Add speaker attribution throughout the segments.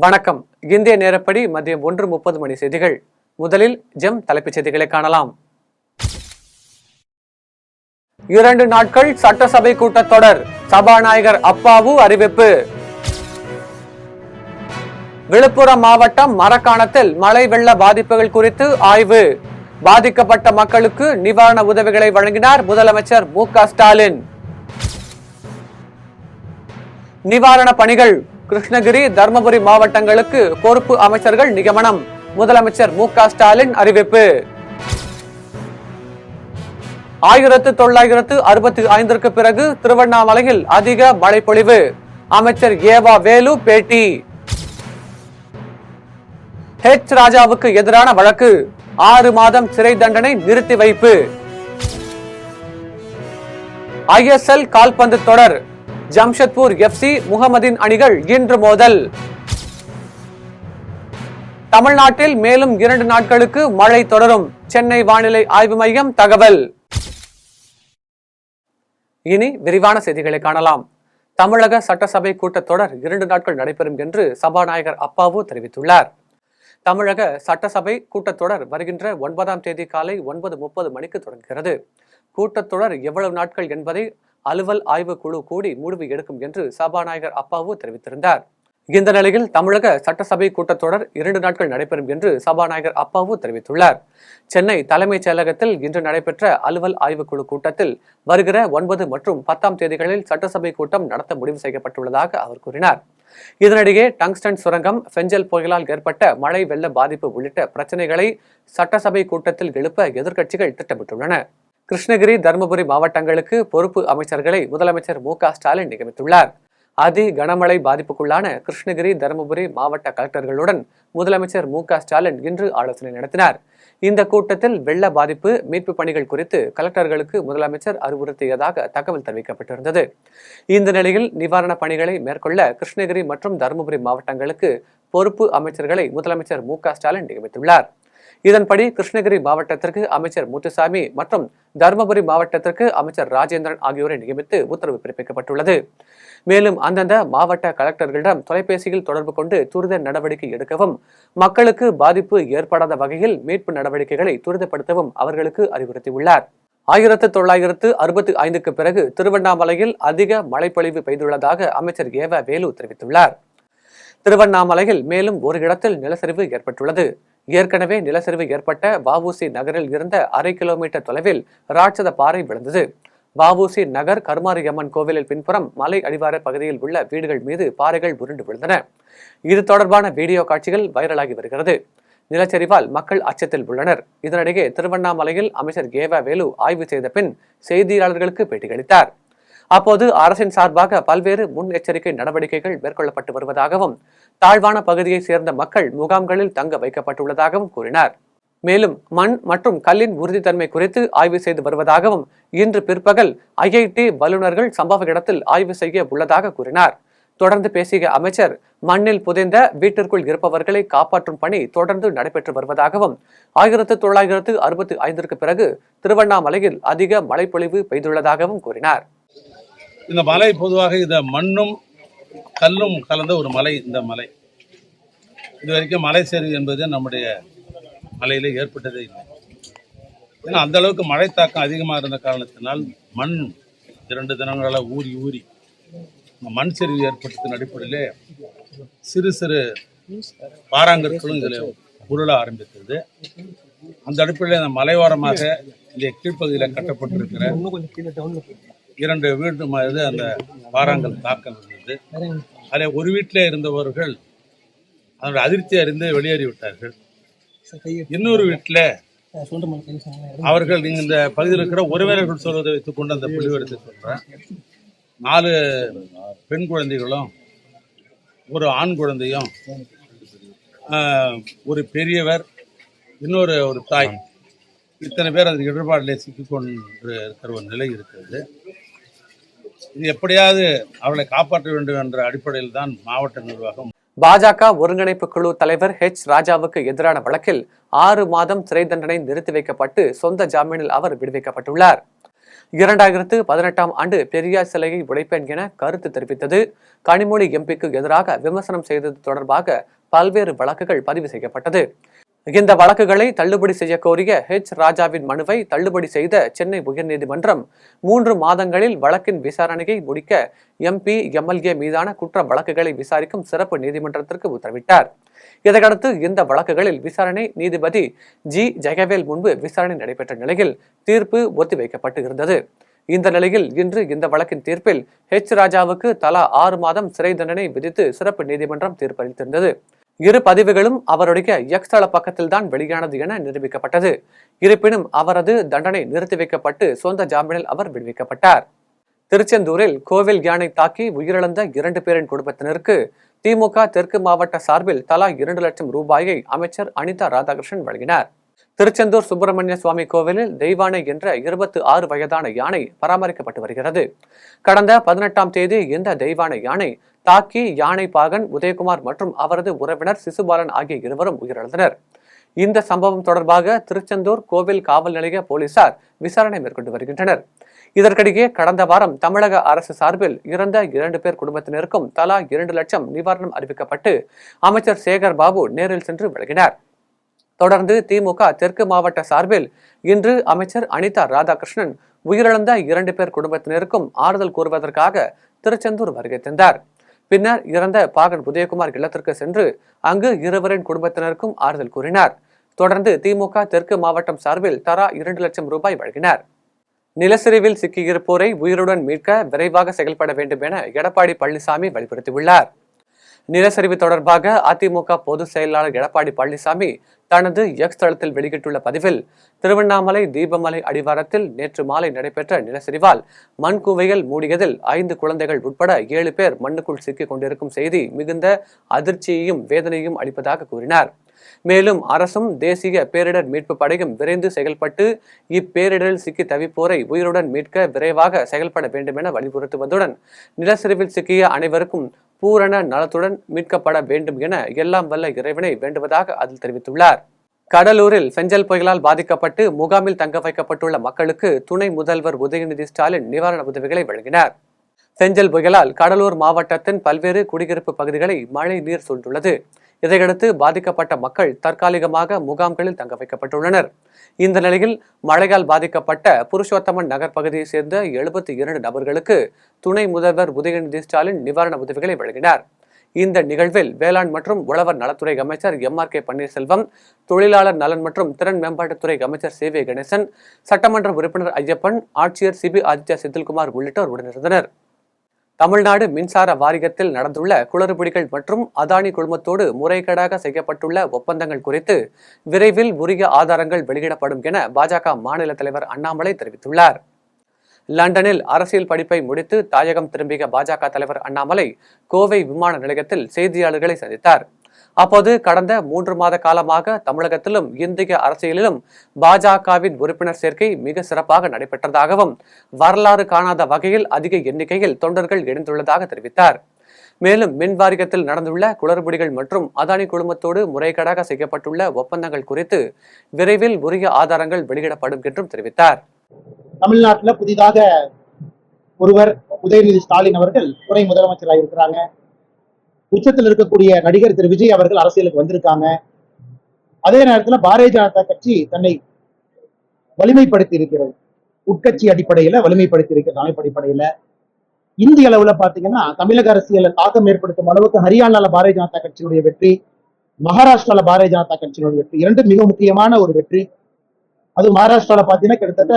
Speaker 1: வணக்கம். இந்திய நேரப்படி மதியம் 1:30 மணி செய்திகள். முதலில் ஜெம் தலைப்புச் செய்திகளை காணலாம். 2 நாட்கள் சட்டசபை கூட்டத்தொடர், சபாநாயகர் அப்பாவு அறிவிப்பு. விழுப்புரம் மாவட்டம் மரக்காணத்தில் மழை வெள்ள பாதிப்புகள் குறித்து ஆய்வு. பாதிக்கப்பட்ட மக்களுக்கு நிவாரண உதவிகளை வழங்கினார் முதலமைச்சர் மு.க. ஸ்டாலின். நிவாரண பணிகள், கிருஷ்ணகிரி, தர்மபுரி மாவட்டங்களுக்கு பொறுப்பு அமைச்சர்கள் நியமனம். முதலமைச்சர் மு.க. ஸ்டாலின் அறிவிப்பு. 1965 பிறகு திருவண்ணாமலையில் அதிக மழைப்பொழிவு. அமைச்சர் ஏவா வேலு பேட்டி. ஹெச் ராஜாவுக்கு எதிரான வழக்கு, 6 மாதம் சிறை தண்டனை நிறுத்தி வைப்பு. ISL கால்பந்து தொடர், ஜம்ஷெட்பூர் FC, முகமதின் அணிகள் இன்று மோதல். தமிழ்நாட்டில் மேலும் 2 நாட்களுக்கு மழை தொடரும், சென்னை வானிலை ஆய்வு மையம் தகவல். இனி விரிவான செய்திகளை காணலாம். தமிழக சட்டசபை கூட்டத்தொடர் 2 நாட்கள் நடைபெறும் என்று சபாநாயகர் அப்பாவு தெரிவித்துள்ளார். தமிழக சட்டசபை கூட்டத்தொடர் வருகின்ற 9ஆம் தேதி காலை 9:30 மணிக்கு தொடங்குகிறது. கூட்டத்தொடர் எவ்வளவு நாட்கள் என்பதை அலுவல் ஆய்வு குழு கூடி முடிவு எடுக்கும் என்று சபாநாயகர் அப்பாவு தெரிவித்திருந்தார். இந்த நிலையில் தமிழக சட்டசபை கூட்டத்தொடர் 2 நாட்கள் நடைபெறும் என்று சபாநாயகர் அப்பாவு தெரிவித்துள்ளார். சென்னை தலைமைச் செயலகத்தில் இன்று நடைபெற்ற அலுவல் ஆய்வுக்குழு கூட்டத்தில் வருகிற 9 மற்றும் 10ஆம் தேதிகளில் சட்டசபை கூட்டம் நடத்த முடிவு செய்யப்பட்டுள்ளதாக அவர் கூறினார். இதனிடையே டங்ஸ்டன் சுரங்கம், பெஞ்சல் புயலால் ஏற்பட்ட மழை வெள்ள பாதிப்பு உள்ளிட்ட பிரச்சனைகளை சட்டசபை கூட்டத்தில் எழுப்ப எதிர்க்கட்சிகள் திட்டமிட்டுள்ளன. கிருஷ்ணகிரி, தர்மபுரி மாவட்டங்களுக்கு பொறுப்பு அமைச்சர்களை முதலமைச்சர் மு.க. ஸ்டாலின் நியமித்துள்ளார். அதி கனமழை பாதிப்புக்குள்ளான கிருஷ்ணகிரி, தர்மபுரி மாவட்ட கலெக்டர்களுடன் முதலமைச்சர் மு.க. ஸ்டாலின் இன்று ஆலோசனை நடத்தினார். இந்த கூட்டத்தில் வெள்ள பாதிப்பு, மீட்பு பணிகள் குறித்து கலெக்டர்களுக்கு முதலமைச்சர் அறிவுறுத்தியதாக தகவல் தெரிவிக்கப்பட்டிருந்தது. இந்த நிலையில் நிவாரண பணிகளை மேற்கொள்ள கிருஷ்ணகிரி மற்றும் தர்மபுரி மாவட்டங்களுக்கு பொறுப்பு அமைச்சர்களை முதலமைச்சர் மு.க. ஸ்டாலின் நியமித்துள்ளார். இதன்படி கிருஷ்ணகிரி மாவட்டத்திற்கு அமைச்சர் முத்துசாமி மற்றும் தர்மபுரி மாவட்டத்திற்கு அமைச்சர் ராஜேந்திரன் ஆகியோரை நியமித்து உத்தரவு பிறப்பிக்கப்பட்டுள்ளது. மேலும் அந்தந்த மாவட்ட கலெக்டர்களிடம் தொலைபேசியில் தொடர்பு கொண்டு துரித நடவடிக்கை எடுக்கவும், மக்களுக்கு பாதிப்பு ஏற்படாத வகையில் மீட்பு நடவடிக்கைகளை துரிதப்படுத்தவும் அவர்களுக்கு அறிவுறுத்தியுள்ளார். 1965 பிறகு திருவண்ணாமலையில் அதிக மழைப்பொழிவு பெய்துள்ளதாக அமைச்சர் ஏவா வேலு தெரிவித்துள்ளார். திருவண்ணாமலையில் மேலும் ஒரு இடத்தில் நிலச்சரிவு ஏற்பட்டுள்ளது. ஏற்கனவே நிலச்சரிவு ஏற்பட்ட வ.உ.சி. நகரில் இருந்த 1/2 கிலோமீட்டர் தொலைவில் ராட்சத பாறை விழுந்தது. வ.உ.சி. நகர் கருமாரியம்மன் கோவிலில் பின்புறம் மலை அடிவார பகுதியில் உள்ள வீடுகள் மீது பாறைகள் உருண்டு விழுந்தன. இது தொடர்பான வீடியோ காட்சிகள் வைரலாகி வருகிறது. நிலச்சரிவால் மக்கள் அச்சத்தில் உள்ளனர். இதனிடையே திருவண்ணாமலையில் அமைச்சர் ஏவா வேலு ஆய்வு செய்த பின் செய்தியாளர்களுக்கு பேட்டியளித்தார். அப்போது அரசின் சார்பாக பல்வேறு முன்னெச்சரிக்கை நடவடிக்கைகள் மேற்கொள்ளப்பட்டு வருவதாகவும், தாழ்வான பகுதியை சேர்ந்த மக்கள் முகாம்களில் தங்க வைக்கப்பட்டுள்ளதாகவும் கூறினார். மேலும் மண் மற்றும் கல்லின் உறுதித்தன்மை குறித்து ஆய்வு செய்து வருவதாகவும், இன்று பிற்பகல் IIT வல்லுநர்கள் சம்பவ இடத்தில் ஆய்வு செய்ய உள்ளதாக கூறினார். தொடர்ந்து பேசிய அமைச்சர், மண்ணில் புதைந்த வீட்டிற்குள் இருப்பவர்களை காப்பாற்றும் பணி தொடர்ந்து நடைபெற்று வருவதாகவும், 1965 பிறகு திருவண்ணாமலையில் அதிக மழைப்பொழிவு பெய்துள்ளதாகவும் கூறினார்.
Speaker 2: இந்த மலை பொதுவாக இந்த மண்ணும் கல்லும் கலந்த ஒரு மலை. இந்த மலை இதுவரைக்கும் மலை சரிவு என்பது நம்முடைய மலையில ஏற்பட்டதே இல்லை. ஏன்னா அந்த அளவுக்கு மழை தாக்கம் அதிகமாக இருந்த காரணத்தினால் மண் 2 தினங்களால் ஊறி மண் சரிவு ஏற்பட்டதன் அடிப்படையிலே சிறு சிறு பாறாங்கற்களும் இதில் உருள ஆரம்பித்தது. அந்த அடிப்படையில் இந்த மலைவாரமாக இந்த கீழ்ப்பகுதியில் கட்டப்பட்டிருக்கிற 2 வீடு மாதிரி அந்த பாறாங்கல் தாக்கம் இருந்தது. அதில் ஒரு வீட்டிலே இருந்தவர்கள் அதனுடைய அதிர்ச்சி அறிந்து வெளியேறிவிட்டார்கள். இன்னொரு வீட்டில் அவர்கள் இந்த பகுதியில் இருக்கிற உறவினர்கள் சொல்வதை வைத்துக் கொண்டு அந்த புள்ளிவரத்தை சொல்றேன். 4 பெண் குழந்தைகளும் ஒரு ஆண் குழந்தையும், ஒரு பெரியவர், ஒரு தாய், இத்தனை பேர் அந்த இடர்பாட்டிலே சிக்கிக்கொண்டு இருக்கிற ஒரு நிலை இருக்கிறது. இது எப்படியாவது அவளை காப்பாற்ற வேண்டும் என்ற அடிப்படையில் தான் மாவட்ட நிர்வாகம்.
Speaker 1: பாஜக ஒருங்கிணைப்பு குழு தலைவர் ஹெச் ராஜாவுக்கு எதிரான வழக்கில் 6 மாதம் சிறை தண்டனை நிறுத்தி வைக்கப்பட்டு சொந்த ஜாமீனில் அவர் விடுவிக்கப்பட்டுள்ளார். 2018ஆம் ஆண்டு பெரியார் சிலையை உடைப்பேன் என கருத்து தெரிவித்தது, கனிமொழி எம்பிக்கு எதிராக விமர்சனம் செய்தது தொடர்பாக பல்வேறு வழக்குகள் பதிவு செய்யப்பட்டது. இந்த வழக்குகளை தள்ளுபடி செய்ய கோரிய ராஜாவின் மனுவை தள்ளுபடி செய்த சென்னை உயர்நீதிமன்றம் 3 மாதங்களில் வழக்கின் விசாரணையை முடிக்க எம்பி, எம்எல்ஏ மீதான குற்ற வழக்குகளை விசாரிக்கும் சிறப்பு நீதிமன்றத்திற்கு உத்தரவிட்டார். இதையடுத்து இந்த வழக்குகளில் விசாரணை நீதிபதி ஜெயவேல் முன்பு விசாரணை நடைபெற்ற நிலையில் தீர்ப்பு ஒத்திவைக்கப்பட்டு இருந்தது. இந்த நிலையில் இன்று இந்த வழக்கின் தீர்ப்பில் ராஜாவுக்கு தலா 6 மாதம் சிறை தண்டனை விதித்து சிறப்பு நீதிமன்றம் தீர்ப்பளித்திருந்தது. இரு பதிவுகளும் அவருடைய எக்ஸ் தள பக்கத்தில் தான் வெளியானது என நிரூபிக்கப்பட்டது. இருப்பினும் அவரது தண்டனை நிறுத்தி வைக்கப்பட்டு சொந்த ஜாமீனில் அவர் விடுவிக்கப்பட்டார். திருச்செந்தூரில் கோவில் யானை தாக்கி உயிரிழந்த 2 பேரின் குடும்பத்தினருக்கு திமுக தெற்கு மாவட்ட சார்பில் தலா 2 லட்சம் ரூபாயை அமைச்சர் அனிதா ராதாகிருஷ்ணன் வழங்கினார். திருச்செந்தூர் சுப்பிரமணிய சுவாமி கோவிலில் தெய்வானை என்ற 26 வயதான யானை பராமரிக்கப்பட்டு வருகிறது. கடந்த 18ஆம் தேதி இந்த தெய்வானை யானை தாக்கி யானை பாகன் உதயகுமார் மற்றும் அவரது உறவினர் சிசுபாலன் ஆகிய இருவரும் உயிரிழந்தனர். இந்த சம்பவம் தொடர்பாக திருச்செந்தூர் கோவில் காவல் நிலைய போலீசார் விசாரணை மேற்கொண்டு வருகின்றனர். இதற்கிடையே கடந்த வாரம் தமிழக அரசு சார்பில் இறந்த 2 பேர் குடும்பத்தினருக்கும் தலா 2 லட்சம் நிவாரணம் அறிவிக்கப்பட்டு அமைச்சர் சேகர் பாபு நேரில் சென்று வழங்கினார். தொடர்ந்து திமுக தெற்கு மாவட்ட சார்பில் இன்று அமைச்சர் அனிதா ராதாகிருஷ்ணன் உயிரிழந்த 2 பேர் குடும்பத்தினருக்கும் ஆறுதல் கூறுவதற்காக திருச்செந்தூர் வருகை தந்தார். பின்னர் இறந்த பாகன் உதயகுமார் இல்லத்திற்கு சென்று அங்கு இருவரின் குடும்பத்தினருக்கும் ஆறுதல் கூறினார். தொடர்ந்து திமுக தெற்கு மாவட்டம் சார்பில் தலா 2 லட்சம் ரூபாய் வழங்கினார். நிலச்சரிவில் சிக்கியிருப்போரை உயிருடன் மீட்க விரைவாக செயல்பட வேண்டும் என எடப்பாடி பழனிசாமி வலியுறுத்தியுள்ளார். நிலச்சரிவு தொடர்பாக அதிமுக பொதுச் செயலாளர் எடப்பாடி பழனிசாமி தனது எக்ஸ் தளத்தில் வெளியிட்டுள்ள பதிவில், திருவண்ணாமலை தீபமலை அடிவாரத்தில் நேற்று மாலை நடைபெற்ற நிலச்சரிவால் மண் குவையில் மூடியதில் 5 குழந்தைகள் உட்பட 7 பேர் மண்ணுக்குள் சிக்கிக் கொண்டிருக்கும் செய்தி மிகுந்த அதிர்ச்சியையும் வேதனையும் அளிப்பதாக கூறினார். மேலும் அரசும் தேசிய பேரிடர் மீட்பு படையும் விரைந்து செயல்பட்டு இப்பேரிடரில் சிக்கி தவிப்போரை உயிருடன் மீட்க விரைவாக செயல்பட வேண்டும் என வலியுறுத்துவதுடன் நிலச்சரிவில் சிக்கிய அனைவருக்கும் பூரண நலத்துடன் மீட்கப்பட வேண்டும் என எல்லாம் வல்ல இறைவனை வேண்டுவதாக அதில் தெரிவித்துள்ளார். கடலூரில் பெஞ்சல் புயலால் பாதிக்கப்பட்டு முகாமில் தங்க வைக்கப்பட்டுள்ள மக்களுக்கு துணை முதல்வர் உதயநிதி ஸ்டாலின் நிவாரண உதவிகளை வழங்கினார். பெஞ்சல் புயலால் கடலூர் மாவட்டத்தின் பல்வேறு குடியிருப்பு பகுதிகளை மழை நீர் சூழ்ந்துள்ளது. இதையடுத்து பாதிக்கப்பட்ட மக்கள் தற்காலிகமாக முகாம்களில் தங்க வைக்கப்பட்டுள்ளனர். இந்த நிலையில் மழையால் பாதிக்கப்பட்ட புருஷோத்தமன் நகர் பகுதியை சேர்ந்த 72 நபர்களுக்கு துணை முதல்வர் உதயநிதி ஸ்டாலின் நிவாரண உதவிகளை வழங்கினார். இந்த நிகழ்வில் வேளாண் மற்றும் உழவர் நலத்துறை அமைச்சர் MRK பன்னீர்செல்வம், தொழிலாளர் நலன் மற்றும் திறன் மேம்பாட்டுத்துறை அமைச்சர் CV கணேசன், சட்டமன்ற உறுப்பினர் ஐயப்பன், ஆட்சியர் CB ஆதித்யா செந்தில்குமார் உள்ளிட்டோர் உடனிருந்தனர். தமிழ்நாடு மின்சார வாரியத்தில் நடந்துள்ள குளறுபடிகள் மற்றும் அதானி குழுமத்தோடு முறைகேடாக செய்யப்பட்டுள்ள ஒப்பந்தங்கள் குறித்து விரைவில் உரிய ஆதாரங்கள் வெளியிடப்படும் என பாஜக மாநில தலைவர் அண்ணாமலை தெரிவித்துள்ளார். லண்டனில் அரசியல் படிப்பை முடித்து தாயகம் திரும்பிய பாஜக தலைவர் அண்ணாமலை கோவை விமான நிலையத்தில் செய்தியாளர்களை சந்தித்தார். அப்போது கடந்த 3 மாத காலமாக தமிழகத்திலும் இந்திய அரசியலிலும் பாஜகவின் உறுப்பினர் சேர்க்கை மிக சிறப்பாக நடைபெற்றதாகவும் வரலாறு காணாத வகையில் அதிக எண்ணிக்கையில் தொண்டர்கள் இணைந்துள்ளதாக தெரிவித்தார். மேலும் மின் வாரியத்தில் நடந்துள்ள குளறுபடிகள் மற்றும் அதானி குழுமத்தோடு முறைகேடாக செய்யப்பட்டுள்ள ஒப்பந்தங்கள் குறித்து விரைவில் உரிய ஆதாரங்கள் வெளியிடப்படும் என்றும் தெரிவித்தார்.
Speaker 3: தமிழ்நாட்டில் புதிதாக ஒருவர் உதயநிதி ஸ்டாலின் அவர்கள் துணை முதலமைச்சராக இருக்கிறாங்க. உச்சத்தில் இருக்கக்கூடிய நடிகர் திரு விஜய் அவர்கள் அரசியலுக்கு வந்திருக்காங்க. அதே நேரத்தில் பாரதிய ஜனதா கட்சி தன்னை வலிமைப்படுத்தி இருக்கிறது. உட்கட்சி அடிப்படையில வலிமைப்படுத்தி இருக்கிறது. அமைப்பு அடிப்படையில இந்திய அளவுல பாத்தீங்கன்னா தமிழக அரசியல தாக்கம் ஏற்படுத்தும் அளவுக்கு ஹரியானால பாரதிய ஜனதா கட்சியுடைய வெற்றி, மகாராஷ்டிரால பாரதிய ஜனதா கட்சியினுடைய வெற்றி, 2 மிக முக்கியமான ஒரு வெற்றி. அது மகாராஷ்டிரால பாத்தீங்கன்னா கிட்டத்தட்ட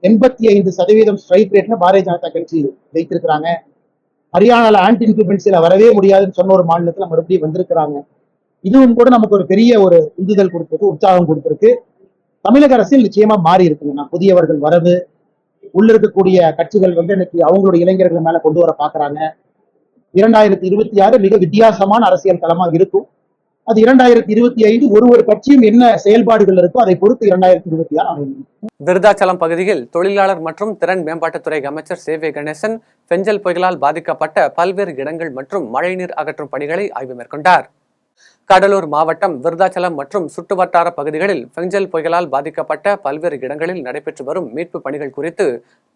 Speaker 3: 85% ஸ்ட்ரைக் ரேட்ல பாரதிய ஜனதா கட்சி வைத்திருக்கிறாங்க. ஹரியானால ஆன்டி இன்குபென்சில வரவே முடியாதுன்னு சொன்ன ஒரு மாநிலத்துல மறுபடியும் வந்திருக்கிறாங்க. இதுவும் கூட நமக்கு ஒரு பெரிய ஒரு உந்துதல் கொடுத்திருக்கு, உற்சாகம் கொடுத்திருக்கு. தமிழக அரசியல் நிச்சயமா மாறி இருக்குங்க. புதியவர்கள் வரவு, உள்ள இருக்கக்கூடிய கட்சிகள் இன்னைக்கு அவங்களுடைய இளைஞர்கள் மேல கொண்டு வர பாக்குறாங்க. 2026 மிக வித்தியாசமான அரசியல் களமா இருக்கும். அது 2025 ஒரு கட்சியும் என்ன செயல்பாடுகள் இருக்கோ அதை பொறுத்து 2026 அமையும்.
Speaker 1: விருதாச்சலம் பகுதியில் தொழிலாளர் மற்றும் திறன் மேம்பாட்டுத்துறை அமைச்சர் CV கணேசன் பெஞ்சல் புயலால் பாதிக்கப்பட்ட பல்வேறு இடங்கள் மற்றும் மழைநீர் அகற்றும் பணிகளை ஆய்வு மேற்கொண்டார். கடலூர் மாவட்டம் விருதாச்சலம் மற்றும் சுற்றுவட்டார பகுதிகளில் பெஞ்சல் புயலால் பாதிக்கப்பட்ட பல்வேறு இடங்களில் நடைபெற்று வரும் மீட்பு பணிகள் குறித்து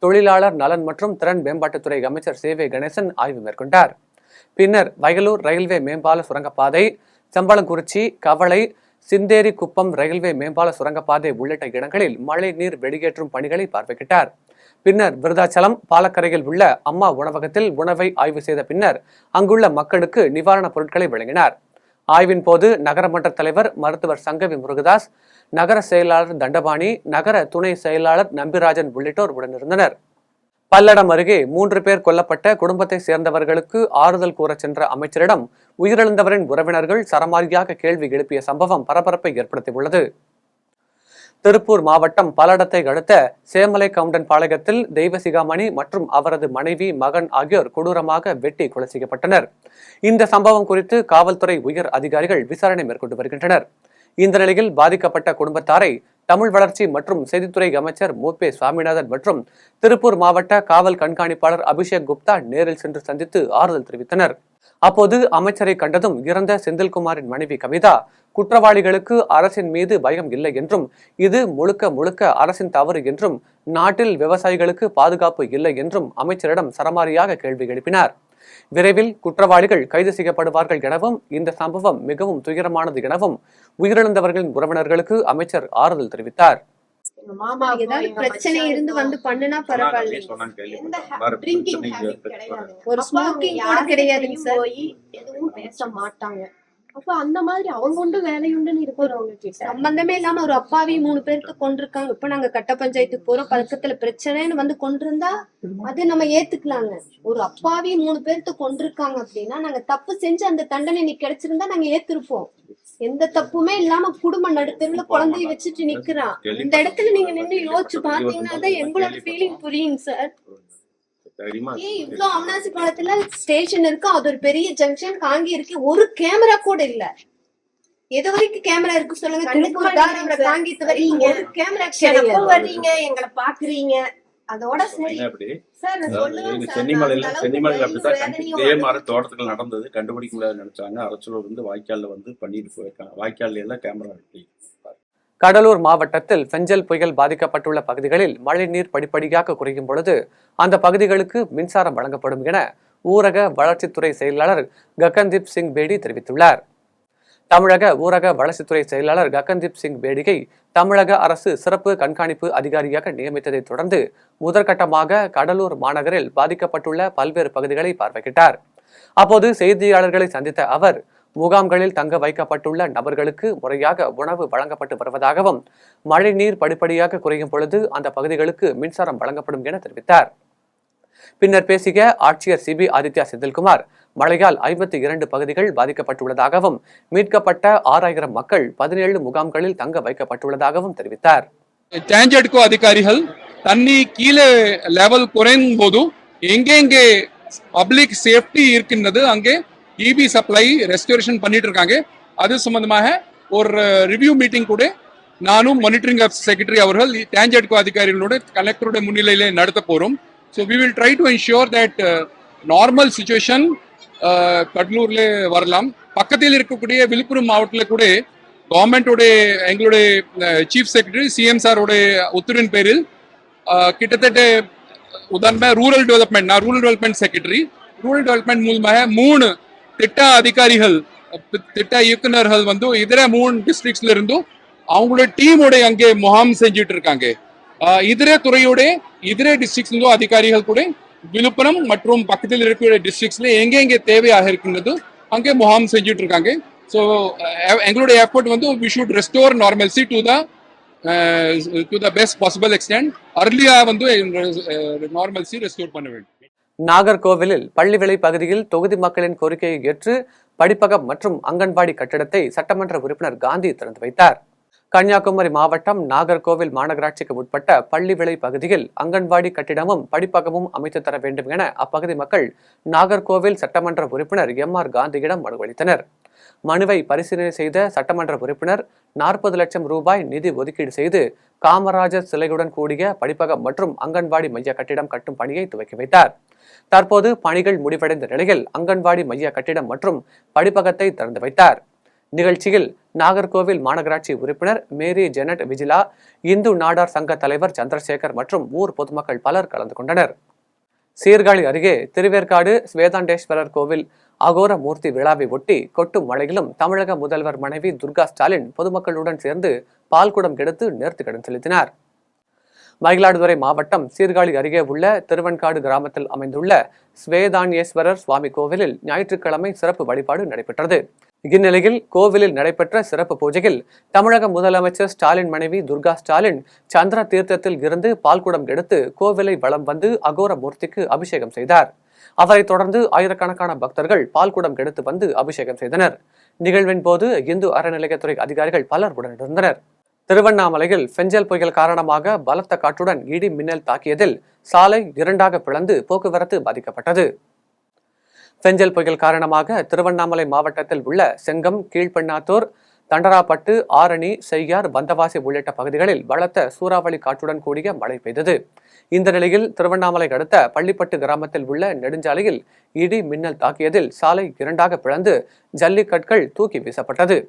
Speaker 1: தொழிலாளர் நலன் மற்றும் திறன் மேம்பாட்டுத்துறை அமைச்சர் சேவை கணேசன் ஆய்வு மேற்கொண்டார். பின்னர் வயலூர் ரயில்வே மேம்பால சுரங்கப்பாதை, செம்பளங்குறிச்சி, கவளை, சிந்தேரி குப்பம் ரயில்வே மேம்பால சுரங்கப்பாதை உள்ளிட்ட இடங்களில் மழை நீர் வெளியேற்றும் பணிகளை பார்வையிட்டார். பின்னர் விருதாச்சலம் பாலக்கரையில் உள்ள அம்மா உணவகத்தில் உணவை ஆய்வு செய்த பின்னர் அங்குள்ள மக்களுக்கு நிவாரணப் பொருட்களை வழங்கினார். ஆய்வின் போது நகரமன்ற தலைவர் மருத்துவர் சங்கவி முருகதாஸ், நகர செயலாளர் தண்டபாணி, நகர துணை செயலாளர் நம்பிராஜன் உள்ளிட்டோர் உடனிருந்தனர். பல்லடம் அருகே 3 பேர் கொல்லப்பட்ட குடும்பத்தை சேர்ந்தவர்களுக்கு ஆறுதல் கூற சென்ற அமைச்சரிடம் உயிரிழந்தவரின் உறவினர்கள் சரமாரியாக கேள்வி எழுப்பிய சம்பவம் பரபரப்பை ஏற்படுத்தியுள்ளது. திருப்பூர் மாவட்டம் பல்லடத்தை அடுத்த சேமலை கவுண்டன் பாளையத்தில் தெய்வசிகாமணி மற்றும் அவரது மனைவி, மகன் ஆகியோர் கொடூரமாக வெட்டி கொலை செய்யப்பட்டனர். இந்த சம்பவம் குறித்து காவல்துறை உயர் அதிகாரிகள் விசாரணை மேற்கொண்டு வருகின்றனர். இந்த நிலையில் பாதிக்கப்பட்ட குடும்பத்தாரை தமிழ் வளர்ச்சி மற்றும் செய்தித்துறை அமைச்சர் மு.பே. சுவாமிநாதன் மற்றும் திருப்பூர் மாவட்ட காவல் கண்காணிப்பாளர் அபிஷேக் குப்தா நேரில் சென்று சந்தித்து ஆறுதல் தெரிவித்தனர். அப்போது அமைச்சரை கண்டதும் இறந்த செந்தில்குமாரின் மனைவி கவிதா, குற்றவாளிகளுக்கு அரசின் மீது பயம் இல்லை என்றும் இது முழுக்க முழுக்க அரசின் தவறு என்றும் நாட்டில் விவசாயிகளுக்கு பாதுகாப்பு இல்லை என்றும் அமைச்சரிடம் சரமாரியாக கேள்வி எழுப்பினார். விரைவில் குற்றவாளிகள் கைது செய்யப்படுவார்கள் எனவும் இந்த சம்பவம் மிகவும் துயரமானது எனவும் உயிரிழந்தவர்களின் உறவினர்களுக்கு அமைச்சர் ஆறுதல் தெரிவித்தார்.
Speaker 4: ஏதாவது பிரச்சனை இருந்து வந்து பண்ணுனா பரவாயில்ல, ஒரு ஸ்மோக்கிங் கூட கிடையாதுங்க சார்.
Speaker 5: எதுவும் பேச மாட்டாங்க. அப்ப அந்த மாதிரி அவங்க உண்டு வேலையுண்டுன்னு இருக்கிறவங்க கிட்ட
Speaker 4: சம்பந்தமே இல்லாம ஒரு அப்பாவி 3 பேருக்கு கொண்டிருக்காங்க. இப்ப நாங்க கட்ட பஞ்சாயத்துக்கு போறோம், பக்கத்துல பிரச்சனைன்னு வந்து கொண்டிருந்தா அது நம்ம ஏத்துக்கலாங்க. ஒரு அப்பாவி 3 பேருக்கு கொண்டிருக்காங்க அப்படின்னா நாங்க தப்பு செஞ்சு அந்த தண்டனை நீ கிடைச்சிருந்தா நாங்க ஏத்திருப்போம். எந்த தப்புமே இல்லாம குடும்ப நடுத்தருல குழந்தைய வச்சுட்டு நிக்கிறான். இந்த இடத்துல நீங்க நின்று யோசிச்சு பாத்தீங்கன்னா தான் எங்களோட ஃபீலிங் புரியுங்க சார். இவ்வளவு அவனாசி காலத்துல ஸ்டேஷன் இருக்கு, அது ஒரு பெரிய ஜங்ஷன், காங்கி இருக்கு, ஒரு கேமரா கூட இல்ல. எது வரைக்கும் கேமரா இருக்கு சொல்லுங்க. காங்கி ஒரு கேமரா
Speaker 5: வர்றீங்க, எங்களை பாக்குறீங்க, அதோட சரி சார்.
Speaker 6: சென்னிமலையில அப்படித்தான் இதே மாதிரி தோட்டத்துக்கு நடந்தது. கண்டுபிடிக்க முடியாது நினைச்சாங்க. அரசூர் வந்து வாய்க்கால்ல வந்து பண்ணிட்டு போயிருக்காங்க. வாய்க்கால்ல எல்லாம் கேமரா இருக்கு.
Speaker 1: கடலூர் மாவட்டத்தில் பெஞ்சல் புயல் பாதிக்கப்பட்டுள்ள பகுதிகளில் மழைநீர் படிப்படியாக குறையும் பொழுது அந்த பகுதிகளுக்கு மின்சாரம் வழங்கப்படும் என ஊரக வளர்ச்சித்துறை செயலாளர் ககன்தீப் சிங் பேடி தெரிவித்துள்ளார். தமிழக ஊரக வளர்ச்சித்துறை செயலாளர் ககன்தீப் சிங் பேடியை தமிழக அரசு சிறப்பு கண்காணிப்பு அதிகாரியாக நியமித்ததை தொடர்ந்து முதற்கட்டமாக கடலூர் மாநகரில் பாதிக்கப்பட்டுள்ள பல்வேறு பகுதிகளை பார்வையிட்டார். அப்போது செய்தியாளர்களை சந்தித்த அவர், முகாம்களில் தங்க வைக்கப்பட்டுள்ள நபர்களுக்கு முறையாக உணவு வழங்கப்பட்டு வருவதாகவும் மழை நீர் படிப்படியாக குறையும் பொழுது அந்த பகுதிகளுக்கு மின்சாரம் வழங்கப்படும் என தெரிவித்தார். பின்னர் பேசிய ஆட்சியர் சிபி ஆதித்யா செந்தில்குமார், மழையால் 52 பகுதிகள் பாதிக்கப்பட்டுள்ளதாகவும் மீட்கப்பட்ட 6000 மக்கள் 17 முகாம்களில் தங்க வைக்கப்பட்டுள்ளதாகவும் தெரிவித்தார்.
Speaker 7: டேஞ்சட்கோ அதிகாரிகள் தண்ணி கீழே லெவல் குறையும் போது எங்கெங்கே பப்ளிக் சேஃப்டி இருக்கின்றது அங்கே இபி சப்ளை ரெஸ்டோரேஷன் பண்ணிட்டு இருக்காங்க. அது சம்பந்தமாக ஒரு ரிவ்யூ மீட்டிங் கூட நானும் மானிட்டரிங் செக்ரட்டரி அவர்கள் டேஞ்சட்கோ அதிகாரிகளோட கலெக்டரோட முன்னிலையிலே நடத்த போறோம். So we will try to ensure that normal situation கடலூர்ல வரலாம். பக்கத்தில் இருக்கக்கூடிய விழுப்புரம் மாவட்டத்தில் கூட கவர்மெண்டோட எங்களுடைய சீஃப் செக்ரட்டரி சிஎம் சாரோட உத்தரவின் பேரில் கிட்டத்தட்ட உதாரணமாக rural development secretary, rural development மூலமாக 3 திட்ட அதிகாரிகள், திட்ட இயக்குநர்கள் வந்து இதர 3 டிஸ்ட்ரிக்ட்ஸ்ல இருந்தும் அவங்களோட டீமோட அங்கே முகாம் செஞ்சுட்டு இருக்காங்க. இதர துறையோட இதர டிஸ்ட்ரிக்ட்ஸ்ல அதிகாரிகள் கூட விழுப்புரம் மற்றும் பக்கத்தில் இருக்கிற டிஸ்ட்ரிக்ட்ஸ்ல எங்கெங்கே தேவையாக இருக்கின்றது அங்கே முகாம் செஞ்சுட்டு இருக்காங்க. ஸோ எங்களுடைய எஃபர்ட் வந்து we should restore normalcy to the best possible extent. அர்லியா வந்து நார்மல்சி ரெஸ்டோர் பண்ண வேண்டும்.
Speaker 1: நாகர்கோவிலில் பள்ளிவிளை பகுதியில் தொகுதி மக்களின் கோரிக்கையை ஏற்று படிப்பகம் மற்றும் அங்கன்வாடி கட்டிடத்தை சட்டமன்ற உறுப்பினர் காந்தி திறந்து வைத்தார். கன்னியாகுமரி மாவட்டம் நாகர்கோவில் மாநகராட்சிக்கு உட்பட்ட பள்ளிவிளை பகுதியில் அங்கன்வாடி கட்டிடமும் படிப்பகமும் அமைத்து தர வேண்டும் என அப்பகுதி மக்கள் நாகர்கோவில் சட்டமன்ற உறுப்பினர் MR காந்தியிடம் மனு அளித்தனர். மனுவை பரிசீலனை செய்த சட்டமன்ற உறுப்பினர் 40 லட்சம் ரூபாய் நிதி ஒதுக்கீடு செய்து காமராஜர் சிலையுடன் கூடிய படிப்பகம் மற்றும் அங்கன்வாடி மைய கட்டிடம் கட்டும் பணியை துவக்கி வைத்தார். தற்போது பணிகள் முடிவடைந்த நிலையில் அங்கன்வாடி மைய கட்டிடம் மற்றும் படிப்பகத்தை திறந்து வைத்தார். நிகழ்ச்சியில் நாகர்கோவில் மாநகராட்சி உறுப்பினர் மேரி ஜெனட் விஜிலா, இந்து நாடார் சங்க தலைவர் சந்திரசேகர் மற்றும் ஊர் பொதுமக்கள் பலர் கலந்து கொண்டனர். சீர்காழி அருகே திருவேற்காடு ஸ்வேதாண்டேஸ்வரர் கோவில் அகோர மூர்த்தி விழாவை ஒட்டி கொட்டும் மழையிலும் தமிழக முதல்வர் மனைவி துர்கா ஸ்டாலின் பொதுமக்களுடன் சேர்ந்து பால்குடம் எடுத்து நேர்த்திக்கடன் செலுத்தினார். மயிலாடுதுறை மாவட்டம் சீர்காழி அருகே உள்ள திருவெண்காடு கிராமத்தில் அமைந்துள்ள ஸ்வேதாண்டேஸ்வரர் சுவாமி கோவிலில் ஞாயிற்றுக்கிழமை சிறப்பு வழிபாடு நடைபெற்றது. இந்நிலையில் கோவிலில் நடைபெற்ற சிறப்பு பூஜையில் தமிழக முதலமைச்சர் ஸ்டாலின் மனைவி துர்கா ஸ்டாலின் சந்திர தீர்த்தத்தில் இருந்து பால்குடம் எடுத்து கோவிலை வலம் வந்து அகோர மூர்த்திக்கு அபிஷேகம் செய்தார். அவரைத் தொடர்ந்து ஆயிரக்கணக்கான பக்தர்கள் பால்குடம் எடுத்து வந்து அபிஷேகம் செய்தனர். நிகழ்வின் போது இந்து அறநிலையத்துறை அதிகாரிகள் பலர் உடனிருந்தனர். திருவண்ணாமலையில் பெஞ்சல் புயல் காரணமாக பலத்த காற்றுடன் இடி மின்னல் தாக்கியதில் சாலை இரண்டாக பிளந்து போக்குவரத்து பாதிக்கப்பட்டது. பெஞ்சல் புயல் காரணமாக திருவண்ணாமலை மாவட்டத்தில் உள்ள செங்கம், கீழ்பெண்ணாத்தூர், தண்டராப்பட்டு, ஆரணி, செய்யார், பந்தவாசி உள்ளிட்ட பகுதிகளில் பலத்த சூறாவளி காற்றுடன் கூடிய மழை பெய்தது. இந்த நிலையில் திருவண்ணாமலை அடுத்த பள்ளிப்பட்டு கிராமத்தில் உள்ள நெடுஞ்சாலையில் இடி மின்னல் தாக்கியதில் சாலை இரண்டாக பிளந்து ஜல்லிக்கற்கள் தூக்கி வீசப்பட்டது.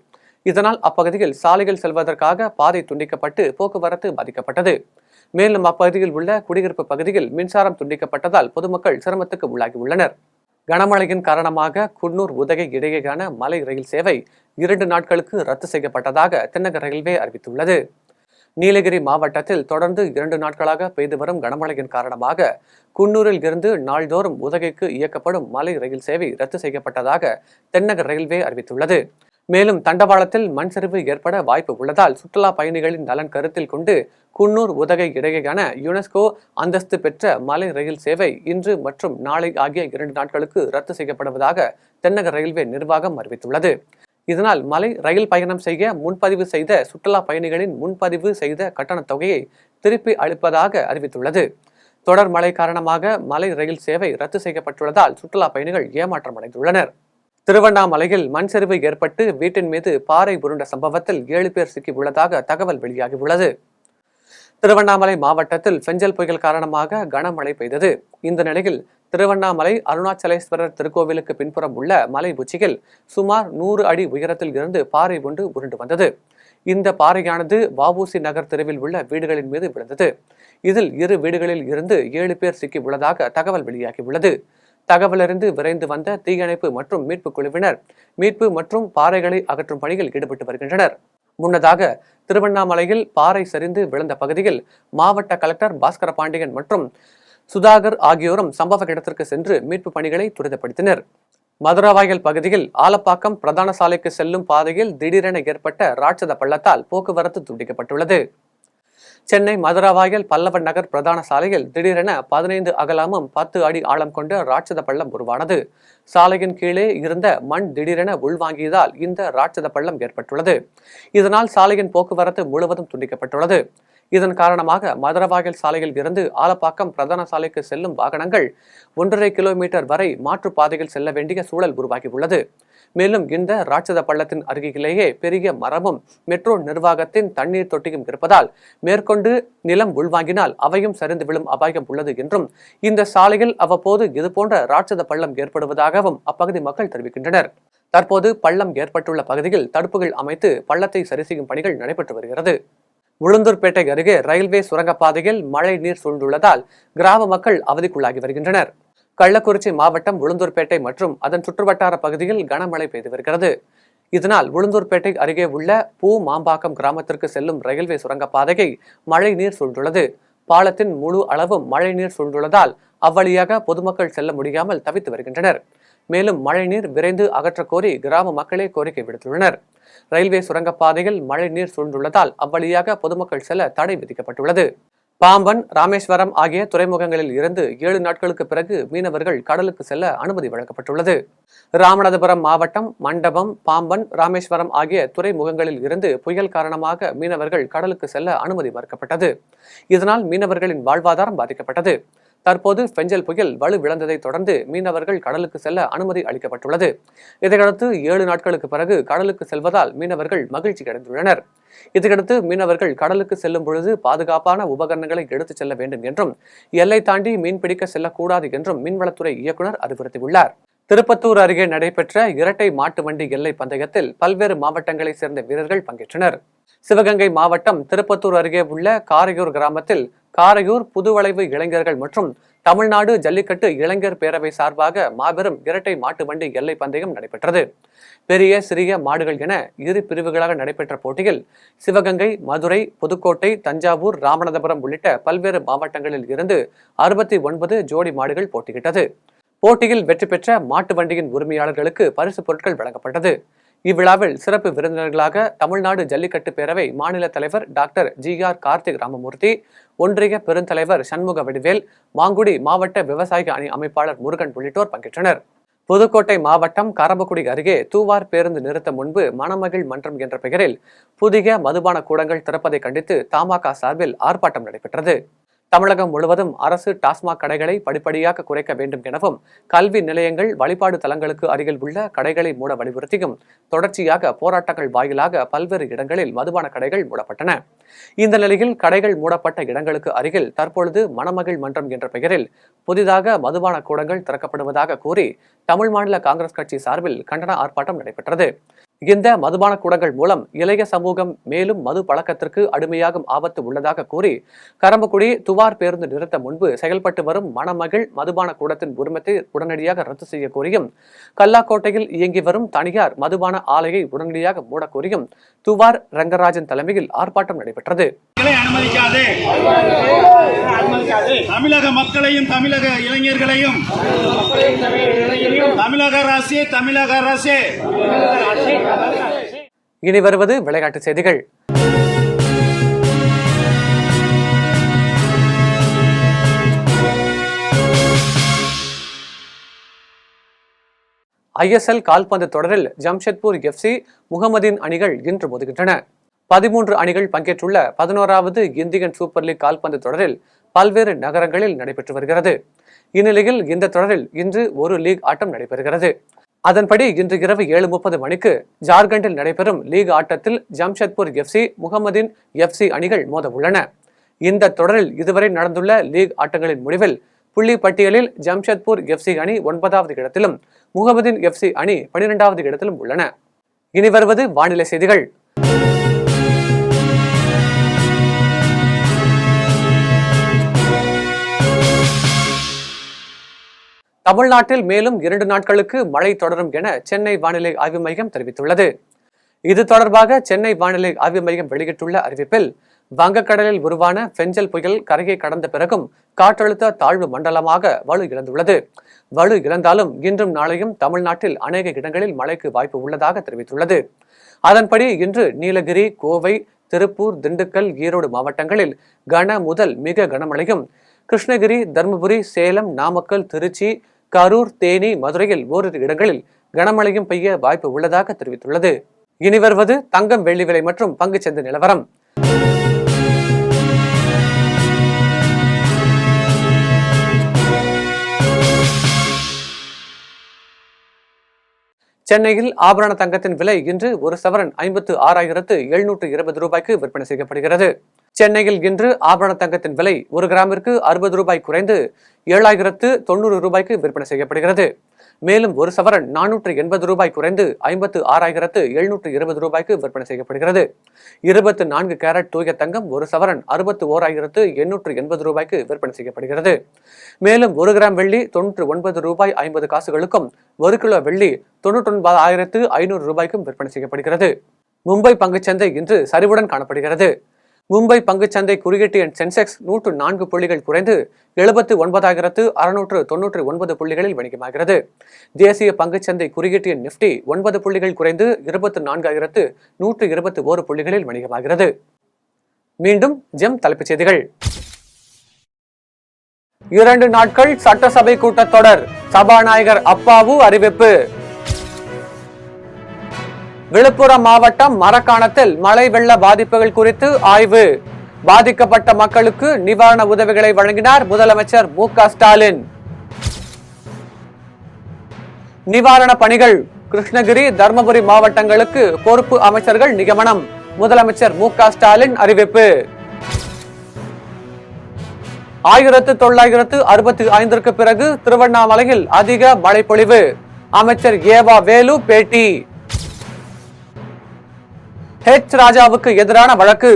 Speaker 1: இதனால் அப்பகுதியில் சாலைகள் செல்வதற்காக பாதை துண்டிக்கப்பட்டு போக்குவரத்து பாதிக்கப்பட்டது. மேலும் அப்பகுதியில் உள்ள குடியிருப்பு பகுதியில் மின்சாரம் துண்டிக்கப்பட்டதால் பொதுமக்கள் சிரமத்துக்கு உள்ளாகியுள்ளனர். கனமழையின் காரணமாக குன்னூர் உதகை இடையேயான மலை ரயில் சேவை 2 நாட்களுக்கு ரத்து செய்யப்பட்டதாக தென்னக ரயில்வே அறிவித்துள்ளது. நீலகிரி மாவட்டத்தில் தொடர்ந்து 2 நாட்களாக பெய்து வரும் கனமழையின் காரணமாக குன்னூரில் இருந்து நாள்தோறும் உதகைக்கு இயக்கப்படும் மலை ரயில் சேவை ரத்து செய்யப்பட்டதாக தென்னக ரயில்வே அறிவித்துள்ளது. மேலும் தண்டவாளத்தில் மண் சரிவு ஏற்பட வாய்ப்பு உள்ளதால் சுற்றுலா பயணிகளின் நலன் கருத்தில் கொண்டு குன்னூர் உதகை இடையேயான யுனெஸ்கோ அந்தஸ்து பெற்ற மலை ரயில் சேவை இன்று மற்றும் நாளை ஆகிய 2 நாட்களுக்கு ரத்து செய்யப்படுவதாக தென்னக ரயில்வே நிர்வாகம் அறிவித்துள்ளது. இதனால் மலை ரயில் பயணம் செய்ய முன்பதிவு செய்த சுற்றுலா பயணிகளின் முன்பதிவு செய்த கட்டணத் தொகையை திருப்பி அளிப்பதாக அறிவித்துள்ளது. தொடர் மழை காரணமாக மலை ரயில் சேவை ரத்து செய்யப்பட்டுள்ளதால் சுற்றுலா பயணிகள் ஏமாற்றம் அடைந்துள்ளனர். திருவண்ணாமலையில் மண் சரிவு ஏற்பட்டு வீட்டின் மீது பாறை உருண்ட சம்பவத்தில் 7 பேர் சிக்கி உள்ளதாக தகவல் வெளியாகியுள்ளது. திருவண்ணாமலை மாவட்டத்தில் பெஞ்சல் புயல் காரணமாக கனமழை பெய்தது. இந்த நிலையில் திருவண்ணாமலை அருணாச்சலேஸ்வரர் திருக்கோவிலுக்கு பின்புறம் உள்ள மலை உச்சியில் சுமார் 100 அடி உயரத்தில் இருந்து பாறை ஒன்று உருண்டு வந்தது. இந்த பாறையானது வஉசி நகர் தெருவில் உள்ள வீடுகளின் மீது விழுந்தது. இதில் 2 வீடுகளில் இருந்து 7 பேர் சிக்கி உள்ளதாக தகவல் வெளியாகியுள்ளது. தகவலறிந்து விரைந்து வந்த தீயணைப்பு மற்றும் மீட்பு குழுவினர் மீட்பு மற்றும் பாறைகளை அகற்றும் பணியில் ஈடுபட்டு வருகின்றனர். முன்னதாக திருவண்ணாமலையில் பாறை சரிந்து விழுந்த பகுதியில் மாவட்ட கலெக்டர் பாஸ்கர பாண்டியன் மற்றும் சுதாகர் ஆகியோரும் சம்பவ இடத்திற்கு சென்று மீட்பு பணிகளை துரிதப்படுத்தினர். மதுராவாயல் பகுதியில் ஆலப்பாக்கம் பிரதான சாலைக்கு செல்லும் பாதையில் திடீரென ஏற்பட்ட ராட்சத பள்ளத்தால் போக்குவரத்து துண்டிக்கப்பட்டுள்ளது. சென்னை மதுராவாயல் பல்லவன் நகர் பிரதான சாலையில் திடீரென 15 அகலமும் 10 அடி ஆழம் கொண்ட ராட்சத பள்ளம் உருவானது. சாலையின் கீழே இருந்த மண் திடீரென உள்வாங்கியதால் இந்த ராட்சத பள்ளம் ஏற்பட்டுள்ளது. இதனால் சாலையின் போக்குவரத்து முழுவதும் துண்டிக்கப்பட்டுள்ளது. இதன் காரணமாக மதுராவாயல் சாலையில் இருந்து ஆலப்பாக்கம் பிரதான சாலைக்கு செல்லும் வாகனங்கள் 1.5 கிலோமீட்டர் வரை மாற்றுப்பாதையில் செல்ல வேண்டிய சூழல் உருவாகியுள்ளது. மேலும் இந்த ராட்சத பள்ளத்தின் அருகிலேயே பெரிய மரமும் மெட்ரோ நிர்வாகத்தின் தண்ணீர் தொட்டியும் இருப்பதால் மேற்கொண்டு நிலம் உள்வாங்கினால் அவையும் சரிந்து விழும் அபாயம் உள்ளது என்றும் இந்த சாலையில் அவ்வப்போது இதுபோன்ற ராட்சத பள்ளம் ஏற்படுவதாகவும் அப்பகுதி மக்கள் தெரிவிக்கின்றனர். தற்போது பள்ளம் ஏற்பட்டுள்ள பகுதியில் தடுப்புகள் அமைத்து பள்ளத்தை சரி செய்யும் பணிகள் நடைபெற்று வருகிறது. உளுந்தூர்பேட்டை அருகே ரயில்வே சுரங்கப்பாதையில் மழை நீர் சூழ்ந்துள்ளதால் கிராம மக்கள் அவதிக்குள்ளாகி வருகின்றனர். கள்ளக்குறிச்சி மாவட்டம் உளுந்தூர்பேட்டை மற்றும் அதன் சுற்றுவட்டார பகுதியில் கனமழை பெய்து வருகிறது. இதனால் உளுந்தூர்பேட்டை அருகே உள்ள மாம்பாக்கம் கிராமத்திற்கு செல்லும் ரயில்வே சுரங்கப்பாதையை மழை நீர் சூழ்ந்துள்ளது. பாலத்தின் முழு அளவும் மழை நீர் சூழ்ந்துள்ளதால் அவ்வழியாக பொதுமக்கள் செல்ல முடியாமல் தவித்து வருகின்றனர். மேலும் மழைநீர் விரைந்து அகற்ற கோரி கிராம மக்களே கோரிக்கை விடுத்துள்ளனர். ரயில்வே சுரங்கப்பாதையில் மழை நீர் சூழ்ந்துள்ளதால் அவ்வழியாக பொதுமக்கள் செல்ல தடை விதிக்கப்பட்டுள்ளது. பாம்பன், ராமேஸ்வரம் ஆகிய துறைமுகங்களில் இருந்து 7 நாட்களுக்கு பிறகு மீனவர்கள் கடலுக்கு செல்ல அனுமதி வழங்கப்பட்டுள்ளது. ராமநாதபுரம் மாவட்டம் மண்டபம், பாம்பன், ராமேஸ்வரம் ஆகிய துறைமுகங்களில் இருந்து புயல் காரணமாக மீனவர்கள் கடலுக்கு செல்ல அனுமதி மறுக்கப்பட்டது. இதனால் மீனவர்களின் வாழ்வாதாரம் பாதிக்கப்பட்டது. தற்போது பெஞ்சல் புயல் வலுவிழந்ததை தொடர்ந்து மீனவர்கள் கடலுக்கு செல்ல அனுமதி அளிக்கப்பட்டுள்ளது. இதையடுத்து 7 நாட்களுக்கு பிறகு கடலுக்கு செல்வதால் மீனவர்கள் மகிழ்ச்சி அடைந்துள்ளனர். இதையடுத்து மீனவர்கள் கடலுக்கு செல்லும் பொழுது பாதுகாப்பான உபகரணங்களை எடுத்துச் செல்ல வேண்டும் என்றும் எல்லை தாண்டி மீன்பிடிக்க செல்லக்கூடாது என்றும் மீன்வளத்துறை இயக்குநர் அறிவுறுத்தியுள்ளார். திருப்பத்தூர் அருகே நடைபெற்ற இரட்டை மாட்டு வண்டி எல்லை பந்தயத்தில் பல்வேறு மாவட்டங்களைச் சேர்ந்த வீரர்கள் பங்கேற்றனர். சிவகங்கை மாவட்டம் திருப்பத்தூர் அருகே உள்ள காரையூர் கிராமத்தில் காரையூர் புதுவளைவு இளைஞர்கள் மற்றும் தமிழ்நாடு ஜல்லிக்கட்டு இளைஞர் பேரவை சார்பாக மாபெரும் இரட்டை மாட்டு வண்டி எல்லை பந்தயம் நடைபெற்றது. பெரிய சிறிய மாடுகள் என இரு பிரிவுகளாக நடைபெற்ற போட்டியில் சிவகங்கை, மதுரை, புதுக்கோட்டை, தஞ்சாவூர், ராமநாதபுரம் உள்ளிட்ட பல்வேறு மாவட்டங்களில் இருந்து 69 ஜோடி மாடுகள் போட்டியிட்டது. போட்டியில் வெற்றி பெற்ற மாட்டு வண்டியின் உரிமையாளர்களுக்கு பரிசு பொருட்கள் வழங்கப்பட்டது. இவ்விழாவில் சிறப்பு விருந்தினர்களாக தமிழ்நாடு ஜல்லிக்கட்டு பேரவை மாநில தலைவர் டாக்டர் GR கார்த்திக் ராமமூர்த்தி, ஒன்றிய பெருந்தலைவர் சண்முக வடிவேல், மாங்குடி மாவட்ட விவசாய அணி அமைப்பாளர் முருகன் உள்ளிட்டோர் பங்கேற்றனர். புதுக்கோட்டை மாவட்டம் காரம்பக்குடி அருகே தூவார் பேருந்து நிறுத்தம் முன்பு மணமகிழ் மன்றம் என்ற பெயரில் புதிய மதுபான கூடங்கள் திறப்பதை கண்டித்து தமாக சார்பில் ஆர்ப்பாட்டம் நடைபெற்றது. தமிழகம் முழுவதும் அரசு டாஸ்மாக் கடைகளை படிப்படியாக குறைக்க வேண்டும் எனவும், கல்வி நிலையங்கள், வழிபாடு தலங்களுக்கு அருகில் உள்ள கடைகளை மூட வலியுறுத்தியும் தொடர்ச்சியாக போராட்டங்கள் வாயிலாக பல்வேறு இடங்களில் மதுபான கடைகள் மூடப்பட்டன. இந்த நிலையில் கடைகள் மூடப்பட்ட இடங்களுக்கு அருகில் தற்பொழுது மணமகிழ் மன்றம் என்ற பெயரில் புதிதாக மதுபான கூடங்கள் திறக்கப்படுவதாக கூறி தமிழ் மாநில காங்கிரஸ் கட்சி சார்பில் கண்டன ஆர்ப்பாட்டம் நடைபெற்றது. இந்த மதுபான கூடங்கள் மூலம் இளைய சமூகம் மேலும் மது பழக்கத்திற்கு அடிமையாகும் ஆபத்து உள்ளதாக கூறி கரம்பக்குடி துவார் பேருந்து நிறுத்தம் முன்பு செயல்பட்டு வரும் மணமகிழ் மதுபான கூடத்தின் உரிமத்தை உடனடியாக ரத்து செய்ய கோரியும், கல்லாக்கோட்டையில் இயங்கி வரும் தனியார் மதுபான ஆலையை உடனடியாக மூட கோரியும் துவார் ரங்கராஜன் தலைமையில் ஆர்ப்பாட்டம் நடைபெற்றது.
Speaker 8: தமிழக மக்களையும் தமிழக இளைஞர்களையும் தமிழக அரசே
Speaker 1: இனி வருவது விளையாட்டு செய்திகள். ISL கால்பந்து தொடரில் ஜம்ஷெட்பூர் FC, முகமதின் அணிகள் இன்று மோதுகின்றன. 13 அணிகள் பங்கேற்றுள்ள 11வது இந்தியன் சூப்பர் லீக் கால்பந்து தொடரில் பல்வேறு நகரங்களில் நடைபெற்று வருகிறது. இந்நிலையில் இந்த தொடரில் இன்று ஒரு லீக் ஆட்டம் நடைபெறுகிறது. அதன்படி இன்று இரவு 7:30 மணிக்கு ஜார்க்கண்டில் நடைபெறும் லீக் ஆட்டத்தில் ஜம்ஷெட்பூர் FC, முகமதின் FC அணிகள் மோத உள்ளன. இந்த தொடரில் இதுவரை நடந்துள்ள லீக் ஆட்டங்களின் முடிவில் புள்ளி பட்டியலில் ஜம்ஷெட்பூர் FC அணி 9வது இடத்திலும், முகமதின் FC அணி 12வது இடத்திலும் உள்ளன. இனி வருவது வானிலை செய்திகள். தமிழ்நாட்டில் மேலும் 2 நாட்களுக்கு மழை தொடரும் என சென்னை வானிலை ஆய்வு மையம் தெரிவித்துள்ளது. இது தொடர்பாக சென்னை வானிலை ஆய்வு மையம் வெளியிட்டுள்ள அறிவிப்பில், வங்கக்கடலில் உருவான பெஞ்சல் புயல் கரையை கடந்த பிறகும் காற்றழுத்த தாழ்வு மண்டலமாக வலு இழந்துள்ளது. வலு இழந்தாலும் இன்றும் நாளையும் தமிழ்நாட்டில் அநேக இடங்களில் மழைக்கு வாய்ப்பு உள்ளதாக தெரிவித்துள்ளது. அதன்படி இன்று நீலகிரி, கோவை, திருப்பூர், திண்டுக்கல், ஈரோடு மாவட்டங்களில் கன முதல் மிக கனமழையும், கிருஷ்ணகிரி, தருமபுரி, சேலம், நாமக்கல், திருச்சி, கரூர், தேனி, மதுரையில் ஓரிரு இடங்களில் கனமழையும் பெய்ய வாய்ப்பு உள்ளதாக தெரிவித்துள்ளது. இனி வருவது தங்கம், வெள்ளி விலை மற்றும் பங்குச்சந்தை நிலவரம். சென்னையில் ஆபரண தங்கத்தின் விலை இன்று ஒரு சவரன் 56,720 ரூபாய்க்கு விற்பனை செய்யப்படுகிறது. சென்னையில் இன்று ஆபரண தங்கத்தின் விலை 1 கிராமிற்கு 60 ரூபாய் குறைந்து 7,090 ரூபாய்க்கு விற்பனை செய்யப்படுகிறது. மேலும் ஒரு சவரன் 480 ரூபாய் குறைந்து 56,720 ரூபாய்க்கு விற்பனை செய்யப்படுகிறது. 24 கேரட் தூய தங்கம் ஒரு சவரன் 61,880 ரூபாய்க்கு விற்பனை செய்யப்படுகிறது. மேலும் 1 கிராம் வெள்ளி 99 ரூபாய் 50 காசுகளுக்கும், 1 கிலோ வெள்ளி 99,500 ரூபாய்க்கும் விற்பனை செய்யப்படுகிறது. மும்பை பங்குச்சந்தை இன்று சரிவுடன் காணப்படுகிறது. மும்பை பங்குச்சந்தை குறியீட்டு எண் சென்செக்ஸ் 104 புள்ளிகள் குறைந்து 79,699 புள்ளிகளில் வணிகமாகிறது. தேசிய பங்குச்சந்தை குறியீட்டு எண் நிப்டி 9 புள்ளிகள் குறைந்து 24,121 புள்ளிகளில் வணிகமாகிறது. மீண்டும் ஜெம் தலைப்புச் செய்திகள். 2 நாட்கள் சட்டசபை கூட்டத்தொடர், சபாநாயகர் அப்பாவு அறிவிப்பு. விழுப்புரம் மாவட்டம் மரக்காணத்தில் மழை வெள்ள பாதிப்புகள் குறித்து ஆய்வு. பாதிக்கப்பட்ட மக்களுக்கு நிவாரண உதவிகளை வழங்கினார் முதலமைச்சர் மு.க. ஸ்டாலின். நிவாரண பணிகள் கிருஷ்ணகிரி, தர்மபுரி மாவட்டங்களுக்கு பொறுப்பு அமைச்சர்கள் நியமனம். முதலமைச்சர் மு.க. ஸ்டாலின் அறிவிப்பு. 1965 பிறகு திருவண்ணாமலையில் அதிக மழை பொழிவு. அமைச்சர் ஏவா வேலு பேட்டி. ஹெச் ராஜாவுக்கு எதிரான வழக்கு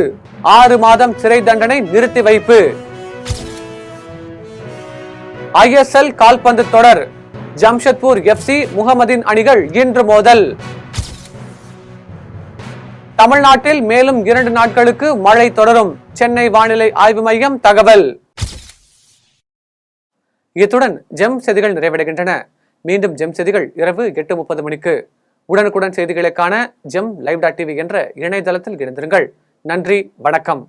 Speaker 1: 6 மாதம் சிறை தண்டனை நிறுத்தி வைப்பு. ISL கால்பந்து தொடர் ஜம்ஷெட்பூர் FC முகமதின் அணிகள் இன்று மோதல். தமிழ்நாட்டில் மேலும் 2 நாட்களுக்கு மழை தொடரும் சென்னை வானிலை ஆய்வு மையம் தகவல். இத்துடன் ஜெம் செய்திகள் நிறைவடைகின்றன. மீண்டும் ஜெம் செய்திகள் இரவு 8:30 மணிக்கு. உடனுக்குடன் செய்திகளுக்கான ஜெம் live.tv என்ற இணையதளத்தில் இணைந்திருங்கள். நன்றி, வணக்கம்.